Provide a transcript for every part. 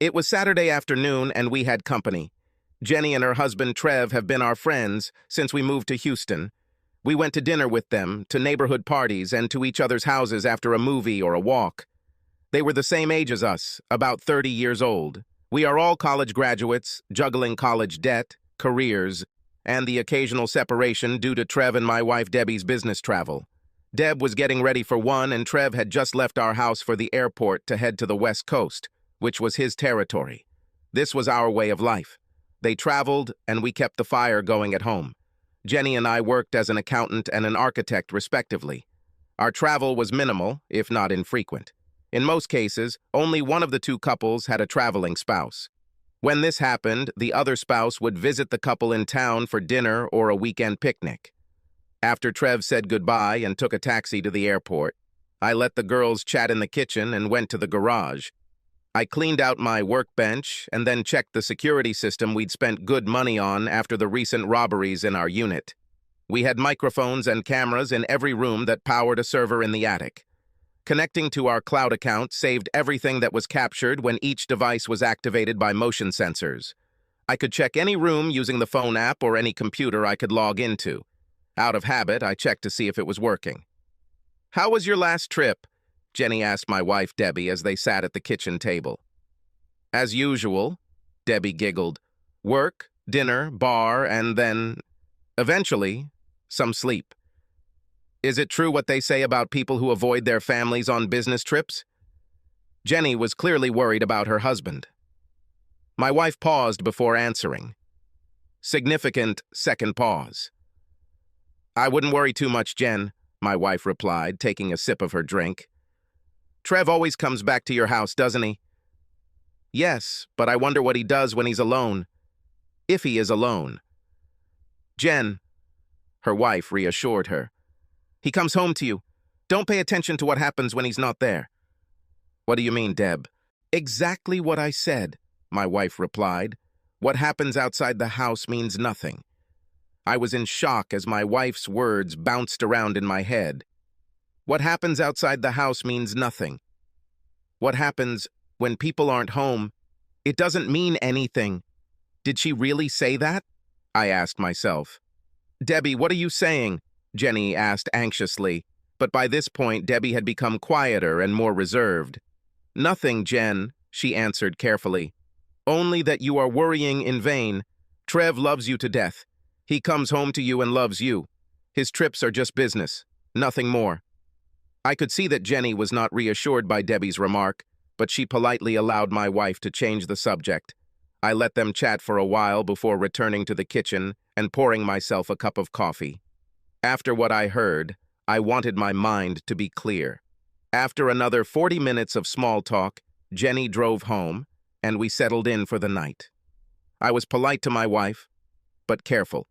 It was Saturday afternoon and we had company. Jenny and her husband Trev have been our friends since we moved to Houston. We went to dinner with them, to neighborhood parties, and to each other's houses after a movie or a walk. They were the same age as us, about 30 years old. We are all college graduates, juggling college debt, careers, and the occasional separation due to Trev and my wife Debbie's business travel. Deb was getting ready for one, and Trev had just left our house for the airport to head to the West Coast, which was his territory. This was our way of life. They traveled, and we kept the fire going at home. Jenny and I worked as an accountant and an architect, respectively. Our travel was minimal, if not infrequent. In most cases, only one of the two couples had a traveling spouse. When this happened, the other spouse would visit the couple in town for dinner or a weekend picnic. After Trev said goodbye and took a taxi to the airport, I let the girls chat in the kitchen and went to the garage. I cleaned out my workbench and then checked the security system we'd spent good money on after the recent robberies in our unit. We had microphones and cameras in every room that powered a server in the attic. Connecting to our cloud account saved everything that was captured when each device was activated by motion sensors. I could check any room using the phone app or any computer I could log into. Out of habit, I checked to see if it was working. "How was your last trip?" Jenny asked my wife Debbie as they sat at the kitchen table. "As usual," Debbie giggled. "Work, dinner, bar, and then, eventually, some sleep." "Is it true what they say about people who avoid their families on business trips?" Jenny was clearly worried about her husband. My wife paused before answering. Significant second pause. "I wouldn't worry too much, Jen," my wife replied, taking a sip of her drink. "Trev always comes back to your house, doesn't he?" "Yes, but I wonder what he does when he's alone. If he is alone." "Jen," her wife reassured her. "He comes home to you. Don't pay attention to what happens when he's not there." "What do you mean, Deb?" "Exactly what I said," my wife replied. "What happens outside the house means nothing." I was in shock as my wife's words bounced around in my head. What happens outside the house means nothing. What happens when people aren't home? It doesn't mean anything. Did she really say that? I asked myself. "Debbie, what are you saying?" Jenny asked anxiously, but by this point Debbie had become quieter and more reserved. "Nothing, Jen," she answered carefully. "Only that you are worrying in vain. Trev loves you to death. He comes home to you and loves you. His trips are just business, nothing more." I could see that Jenny was not reassured by Debbie's remark, but she politely allowed my wife to change the subject. I let them chat for a while before returning to the kitchen and pouring myself a cup of coffee. After what I heard, I wanted my mind to be clear. After another 40 minutes of small talk, Jenny drove home, and we settled in for the night. I was polite to my wife, but careful.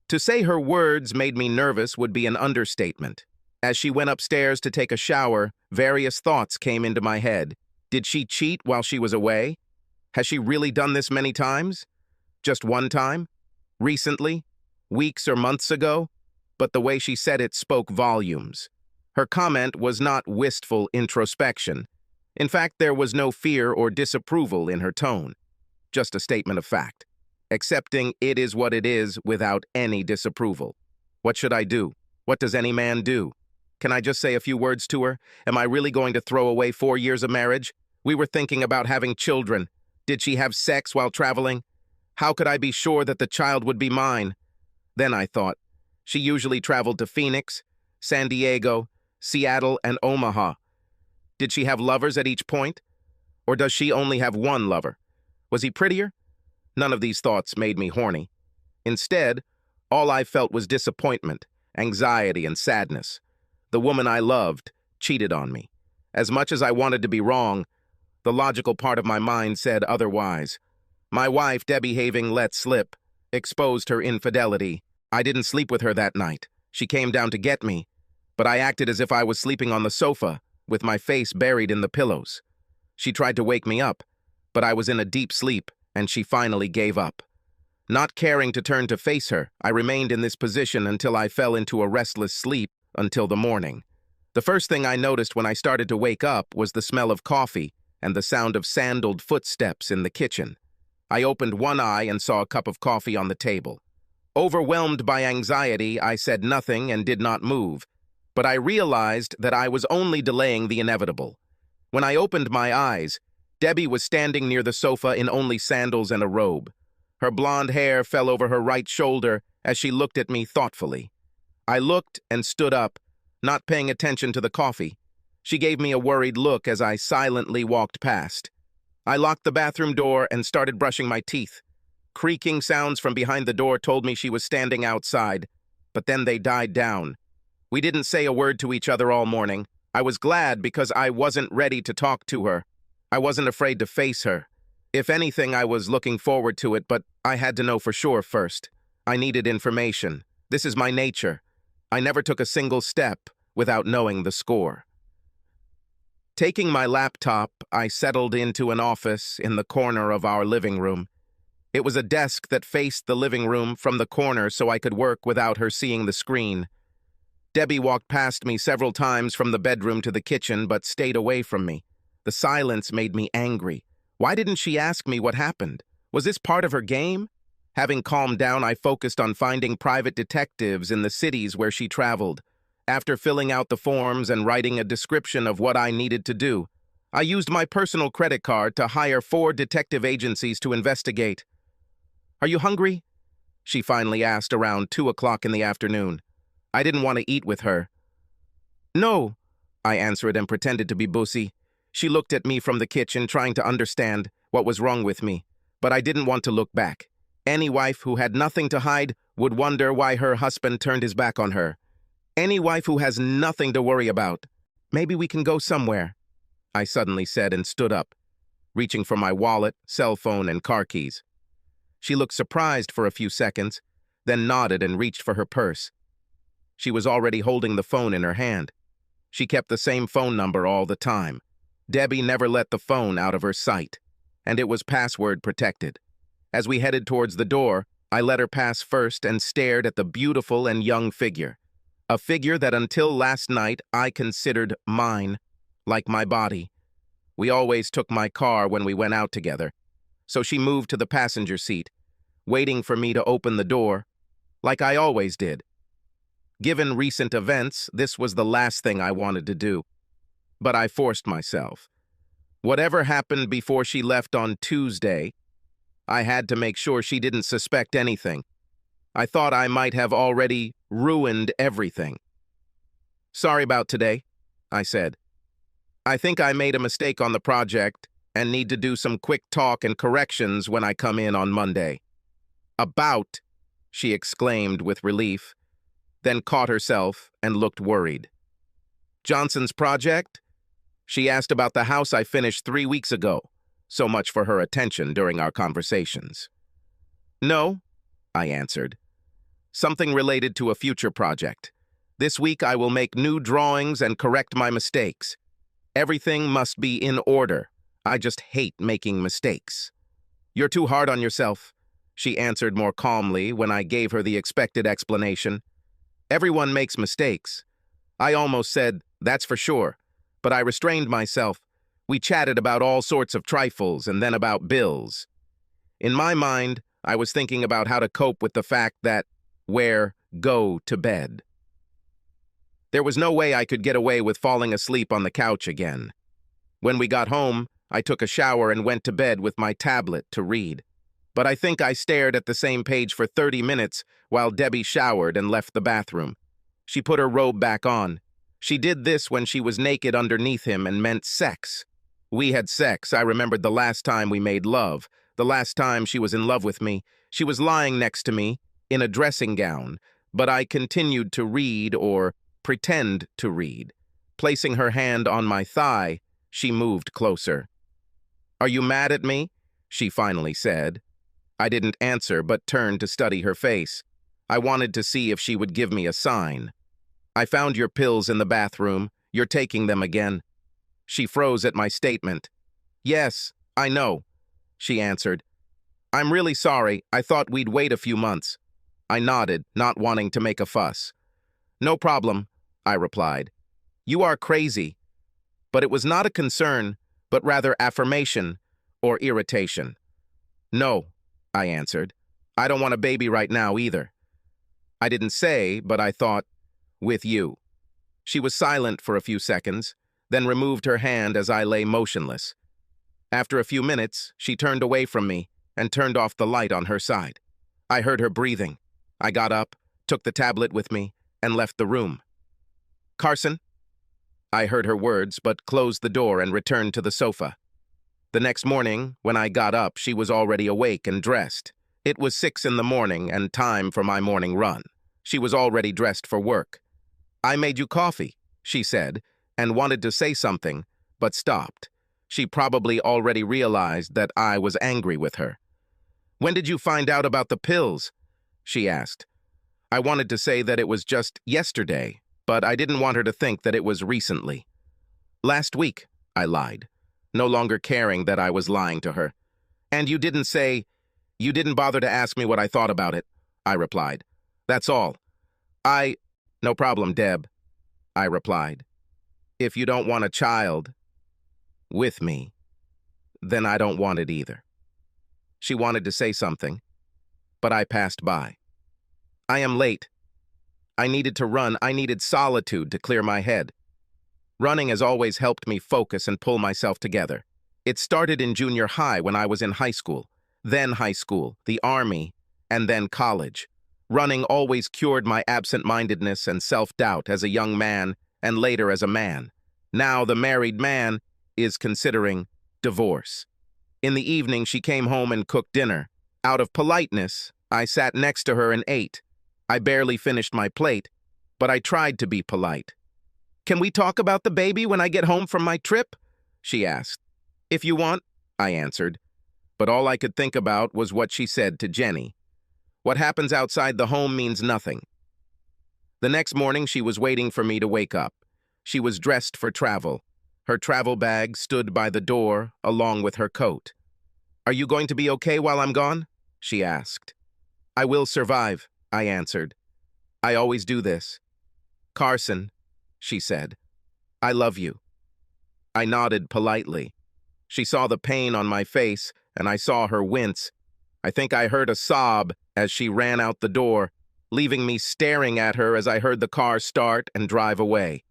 To say her words made me nervous would be an understatement. As she went upstairs to take a shower, various thoughts came into my head. Did she cheat while she was away? Has she really done this many times? Just one time? Recently? Weeks or months ago? But the way she said it spoke volumes. Her comment was not wistful introspection. In fact, there was no fear or disapproval in her tone. Just a statement of fact. Accepting it is what it is without any disapproval. What should I do? What does any man do? Can I just say a few words to her? Am I really going to throw away 4 years of marriage? We were thinking about having children. Did she have sex while traveling? How could I be sure that the child would be mine? Then I thought, she usually traveled to Phoenix, San Diego, Seattle, and Omaha. Did she have lovers at each point? Or does she only have one lover? Was he prettier? None of these thoughts made me horny. Instead, all I felt was disappointment, anxiety, and sadness. The woman I loved cheated on me. As much as I wanted to be wrong, the logical part of my mind said otherwise. My wife, Debbie Having, let slip, exposed her infidelity. I didn't sleep with her that night. She came down to get me, but I acted as if I was sleeping on the sofa, with my face buried in the pillows. She tried to wake me up, but I was in a deep sleep, and she finally gave up. Not caring to turn to face her, I remained in this position until I fell into a restless sleep until the morning. The first thing I noticed when I started to wake up was the smell of coffee, and the sound of sandaled footsteps in the kitchen. I opened one eye and saw a cup of coffee on the table. Overwhelmed by anxiety, I said nothing and did not move, but I realized that I was only delaying the inevitable. When I opened my eyes, Debbie was standing near the sofa in only sandals and a robe. Her blonde hair fell over her right shoulder as she looked at me thoughtfully. I looked and stood up, not paying attention to the coffee. She gave me a worried look as I silently walked past. I locked the bathroom door and started brushing my teeth. Creaking sounds from behind the door told me she was standing outside, but then they died down. We didn't say a word to each other all morning. I was glad because I wasn't ready to talk to her. I wasn't afraid to face her. If anything, I was looking forward to it, but I had to know for sure first. I needed information. This is my nature. I never took a single step without knowing the score. Taking my laptop, I settled into an office in the corner of our living room. It was a desk that faced the living room from the corner so I could work without her seeing the screen. Debbie walked past me several times from the bedroom to the kitchen, but stayed away from me. The silence made me angry. Why didn't she ask me what happened? Was this part of her game? Having calmed down, I focused on finding private detectives in the cities where she traveled. After filling out the forms and writing a description of what I needed to do, I used my personal credit card to hire 4 detective agencies to investigate. "Are you hungry?" she finally asked around 2 o'clock in the afternoon. I didn't want to eat with her. "No," I answered and pretended to be bossy. She looked at me from the kitchen, trying to understand what was wrong with me, but I didn't want to look back. Any wife who had nothing to hide would wonder why her husband turned his back on her. Any wife who has nothing to worry about. "Maybe we can go somewhere," I suddenly said and stood up, reaching for my wallet, cell phone, and car keys. She looked surprised for a few seconds, then nodded and reached for her purse. She was already holding the phone in her hand. She kept the same phone number all the time. Debbie never let the phone out of her sight, and it was password protected. As we headed towards the door, I let her pass first and stared at the beautiful and young figure. A figure that until last night I considered mine, like my body. We always took my car when we went out together, so she moved to the passenger seat, waiting for me to open the door, like I always did. Given recent events, this was the last thing I wanted to do. But I forced myself. Whatever happened before she left on Tuesday, I had to make sure she didn't suspect anything. I thought I might have already ruined everything. "Sorry about today," I said. "I think I made a mistake on the project and need to do some quick talk and corrections when I come in on Monday." "About," she exclaimed with relief, then caught herself and looked worried. "Johnson's project?" She asked about the house I finished 3 weeks ago. So much for her attention during our conversations. "No," I answered. "Something related to a future project. This week I will make new drawings and correct my mistakes. Everything must be in order. I just hate making mistakes." "You're too hard on yourself," she answered more calmly when I gave her the expected explanation. "Everyone makes mistakes." I almost said, "That's for sure," but I restrained myself. We chatted about all sorts of trifles and then about bills. In my mind, I was thinking about how to cope with the fact that go to bed. There was no way I could get away with falling asleep on the couch again. When we got home, I took a shower and went to bed with my tablet to read. But I think I stared at the same page for 30 minutes while Debbie showered and left the bathroom. She put her robe back on. She did this when she was naked underneath him and meant sex. We had sex. I remembered the last time we made love, the last time she was in love with me. She was lying next to me in a dressing gown, but I continued to read or pretend to read. Placing her hand on my thigh, she moved closer. "Are you mad at me?" she finally said. I didn't answer, but turned to study her face. I wanted to see if she would give me a sign. "I found your pills in the bathroom. You're taking them again." She froze at my statement. "Yes, I know," she answered. "I'm really sorry. I thought we'd wait a few months." I nodded, not wanting to make a fuss. "No problem," I replied. "You are crazy." But it was not a concern. but rather affirmation or irritation. No, I answered. I don't want a baby right now either. I didn't say, but I thought, with you. She was silent for a few seconds, then removed her hand as I lay motionless. After a few minutes, she turned away from me and turned off the light on her side. I heard her breathing. I got up, took the tablet with me, and left the room. Carson? I heard her words, but closed the door and returned to the sofa. The next morning, when I got up, she was already awake and dressed. It was 6 in the morning and time for my morning run. She was already dressed for work. I made you coffee, she said, and wanted to say something, but stopped. She probably already realized that I was angry with her. When did you find out about the pills? She asked. I wanted to say that it was just yesterday, but I didn't want her to think that it was recently. Last week, I lied, no longer caring that I was lying to her. And you didn't bother to ask me what I thought about it, I replied. That's all. No problem, Deb, I replied. If you don't want a child with me, then I don't want it either. She wanted to say something, but I passed by. I am late. I needed to run. I needed solitude to clear my head. Running has always helped me focus and pull myself together. It started in junior high when I was in high school, then high school, the army, and then college. Running always cured my absent-mindedness and self-doubt as a young man and later as a man. Now the married man is considering divorce. In the evening, she came home and cooked dinner. Out of politeness, I sat next to her and ate. I barely finished my plate, but I tried to be polite. Can we talk about the baby when I get home from my trip? She asked. If you want, I answered. But all I could think about was what she said to Jenny. What happens outside the home means nothing. The next morning, she was waiting for me to wake up. She was dressed for travel. Her travel bag stood by the door, along with her coat. Are you going to be okay while I'm gone? She asked. I will survive, I answered. I always do this. Carson, she said. I love you. I nodded politely. She saw the pain on my face, and I saw her wince. I think I heard a sob as she ran out the door, leaving me staring at her as I heard the car start and drive away.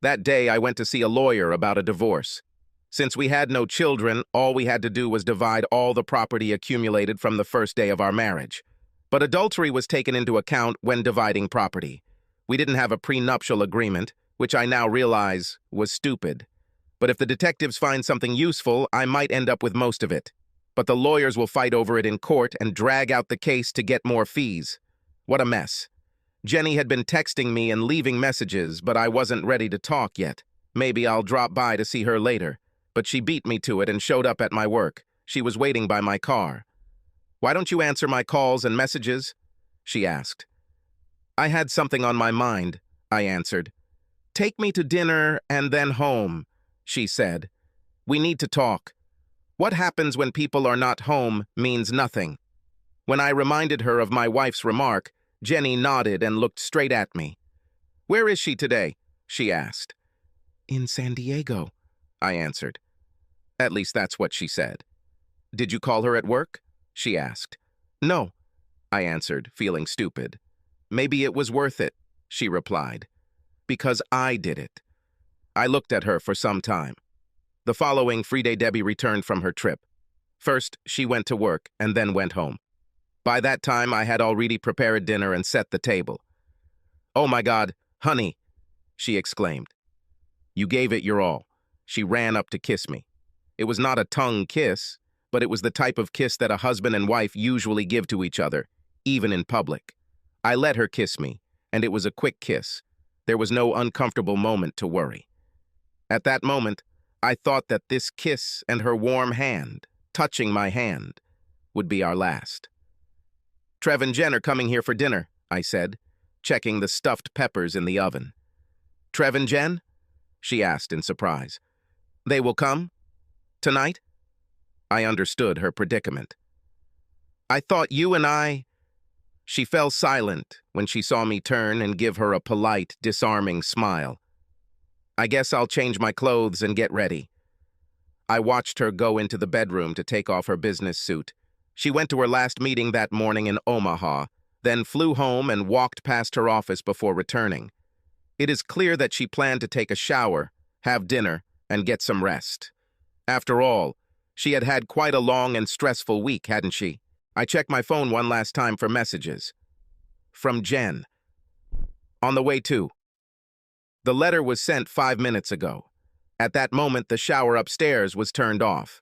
That day, I went to see a lawyer about a divorce. Since we had no children, all we had to do was divide all the property accumulated from the first day of our marriage. But adultery was taken into account when dividing property. We didn't have a prenuptial agreement, which I now realize was stupid. But if the detectives find something useful, I might end up with most of it. But the lawyers will fight over it in court and drag out the case to get more fees. What a mess. Jenny had been texting me and leaving messages, but I wasn't ready to talk yet. Maybe I'll drop by to see her later. But she beat me to it and showed up at my work. She was waiting by my car. Why don't you answer my calls and messages? She asked. I had something on my mind, I answered. Take me to dinner and then home, she said. We need to talk. What happens when people are not home means nothing. When I reminded her of my wife's remark, Jenny nodded and looked straight at me. Where is she today? She asked. In San Diego, I answered. At least that's what she said. Did you call her at work? She asked. No, I answered, feeling stupid. Maybe it was worth it, she replied. Because I did it. I looked at her for some time. The following Friday, Debbie returned from her trip. First, she went to work and then went home. By that time, I had already prepared dinner and set the table. Oh my God, honey, she exclaimed. You gave it your all. She ran up to kiss me. It was not a tongue kiss, but it was the type of kiss that a husband and wife usually give to each other, even in public. I let her kiss me, and it was a quick kiss. There was no uncomfortable moment to worry. At that moment, I thought that this kiss and her warm hand, touching my hand, would be our last. Trev and Jen are coming here for dinner, I said, checking the stuffed peppers in the oven. Trev and Jen? She asked in surprise. They will come? Tonight? I understood her predicament. I thought you and I... She fell silent when she saw me turn and give her a polite, disarming smile. I guess I'll change my clothes and get ready. I watched her go into the bedroom to take off her business suit. She went to her last meeting that morning in Omaha, then flew home and walked past her office before returning. It is clear that she planned to take a shower, have dinner, and get some rest. After all, she had had quite a long and stressful week, hadn't she? I checked my phone one last time for messages. From Jen. On the way to. The letter was sent 5 minutes ago. At that moment, the shower upstairs was turned off.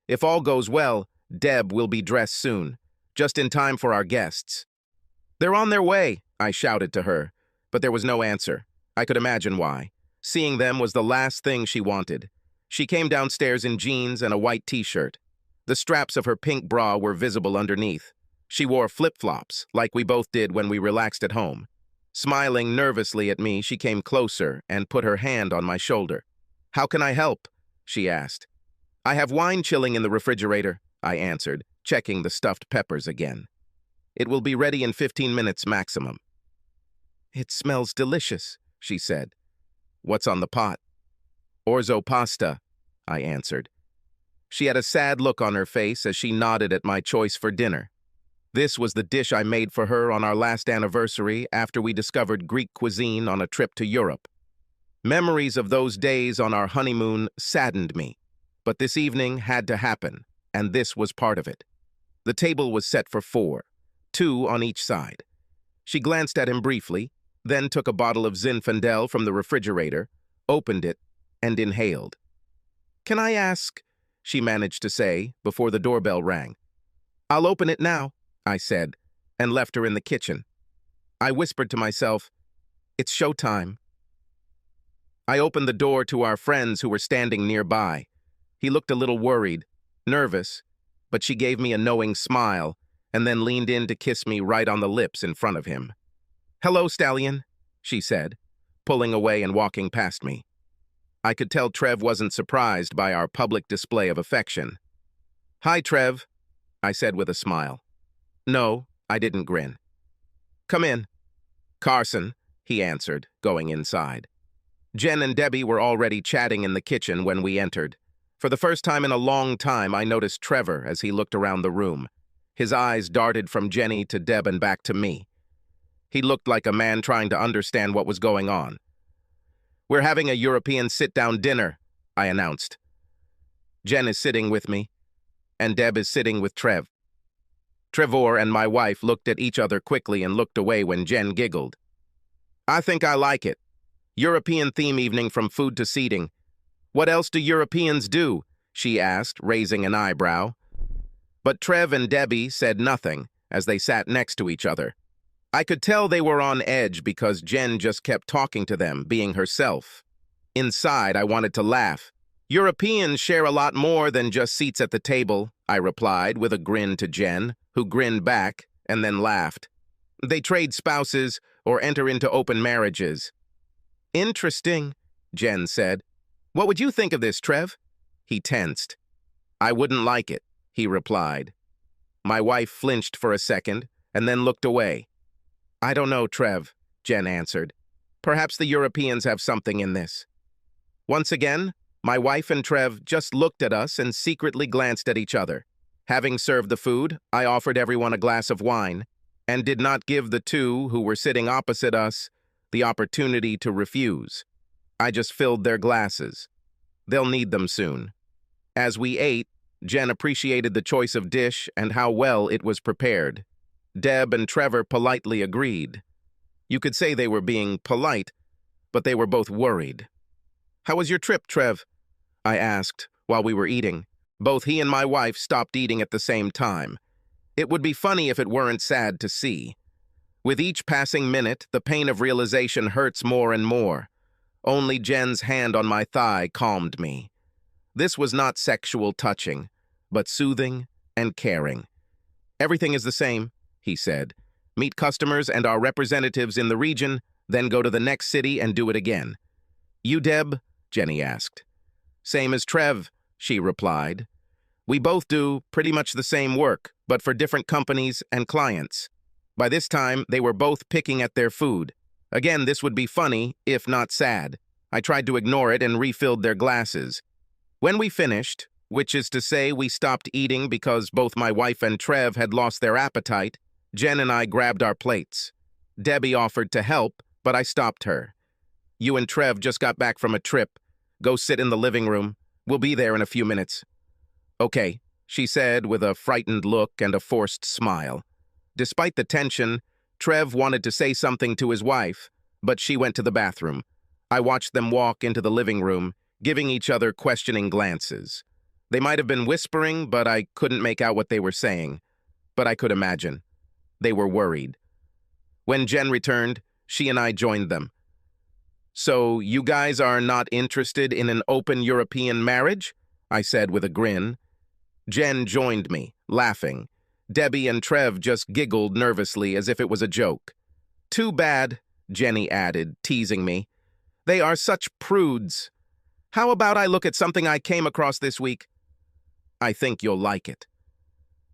If all goes well, Deb will be dressed soon, just in time for our guests. They're on their way, I shouted to her, but there was no answer. I could imagine why. Seeing them was the last thing she wanted. She came downstairs in jeans and a white t-shirt. The straps of her pink bra were visible underneath. She wore flip-flops, like we both did when we relaxed at home. Smiling nervously at me, she came closer and put her hand on my shoulder. "How can I help?" she asked. "I have wine chilling in the refrigerator," I answered, checking the stuffed peppers again. "It will be ready in 15 minutes maximum." "It smells delicious," she said. "What's on the pot?" "Orzo pasta," I answered. She had a sad look on her face as she nodded at my choice for dinner. This was the dish I made for her on our last anniversary after we discovered Greek cuisine on a trip to Europe. Memories of those days on our honeymoon saddened me, but this evening had to happen, and this was part of it. The table was set for 4, 2 on each side. She glanced at him briefly, then took a bottle of Zinfandel from the refrigerator, opened it, and inhaled. "Can I ask?" she managed to say before the doorbell rang. "I'll open it now," I said, and left her in the kitchen. I whispered to myself, "It's showtime." I opened the door to our friends who were standing nearby. He looked a little worried, nervous, but she gave me a knowing smile and then leaned in to kiss me right on the lips in front of him. "Hello, Stallion," she said, pulling away and walking past me. I could tell Trev wasn't surprised by our public display of affection. "Hi, Trev," I said with a smile. No, I didn't grin. "Come in." "Carson," he answered, going inside. Jen and Debbie were already chatting in the kitchen when we entered. For the first time in a long time, I noticed Trevor as he looked around the room. His eyes darted from Jenny to Deb and back to me. He looked like a man trying to understand what was going on. "We're having a European sit-down dinner," I announced. Jen is sitting with me, and Deb is sitting with Trev. Trevor and my wife looked at each other quickly and looked away when Jen giggled. "I think I like it. European theme evening from food to seating. What else do Europeans do?" she asked, raising an eyebrow. But Trev and Debbie said nothing as they sat next to each other. I could tell they were on edge because Jen just kept talking to them, being herself. Inside, I wanted to laugh. "Europeans share a lot more than just seats at the table," I replied with a grin to Jen, who grinned back and then laughed. "They trade spouses or enter into open marriages." "Interesting," Jen said. "What would you think of this, Trev?" He tensed. "I wouldn't like it," he replied. My wife flinched for a second and then looked away. "I don't know, Trev," Jen answered. "Perhaps the Europeans have something in this." Once again, my wife and Trev just looked at us and secretly glanced at each other. Having served the food, I offered everyone a glass of wine and did not give the two who were sitting opposite us the opportunity to refuse. I just filled their glasses. They'll need them soon. As we ate, Jen appreciated the choice of dish and how well it was prepared. Deb and Trevor politely agreed. You could say they were being polite, but they were both worried. "How was your trip, Trev?" I asked while we were eating. Both he and my wife stopped eating at the same time. It would be funny if it weren't sad to see. With each passing minute, the pain of realization hurts more and more. Only Jen's hand on my thigh calmed me. This was not sexual touching, but soothing and caring. "Everything is the same," he said. "Meet customers and our representatives in the region, then go to the next city and do it again." "You, Deb?" Jenny asked. "Same as Trev," she replied. "We both do pretty much the same work, but for different companies and clients." By this time, they were both picking at their food. Again, this would be funny, if not sad. I tried to ignore it and refilled their glasses. When we finished, which is to say we stopped eating because both my wife and Trev had lost their appetite. Jen and I grabbed our plates. Debbie offered to help, but I stopped her. You and Trev just got back from a trip. Go sit in the living room. We'll be there in a few minutes. Okay, she said with a frightened look and a forced smile. Despite the tension, Trev wanted to say something to his wife, but she went to the bathroom. I watched them walk into the living room, giving each other questioning glances. They might have been whispering, but I couldn't make out what they were saying. But I could imagine. They were worried. When Jen returned, she and I joined them. So, you guys are not interested in an open European marriage? I said with a grin. Jen joined me, laughing. Debbie and Trev just giggled nervously as if it was a joke. Too bad, Jenny added, teasing me. They are such prudes. How about I look at something I came across this week? I think you'll like it.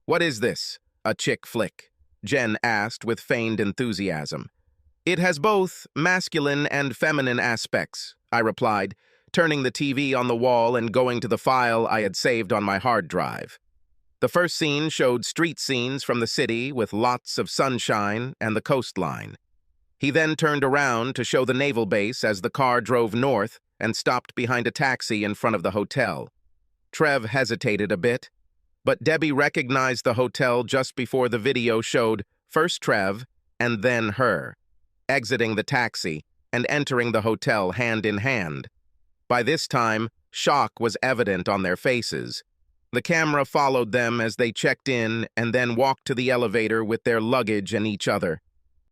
What is this? A chick flick? Jen asked with feigned enthusiasm. It has both masculine and feminine aspects, I replied, turning the TV on the wall and going to the file I had saved on my hard drive. The first scene showed street scenes from the city with lots of sunshine and the coastline. He then turned around to show the naval base as the car drove north and stopped behind a taxi in front of the hotel. Trev hesitated a bit, but Debbie recognized the hotel just before the video showed first Trev and then her, exiting the taxi and entering the hotel hand in hand. By this time, shock was evident on their faces. The camera followed them as they checked in and then walked to the elevator with their luggage and each other.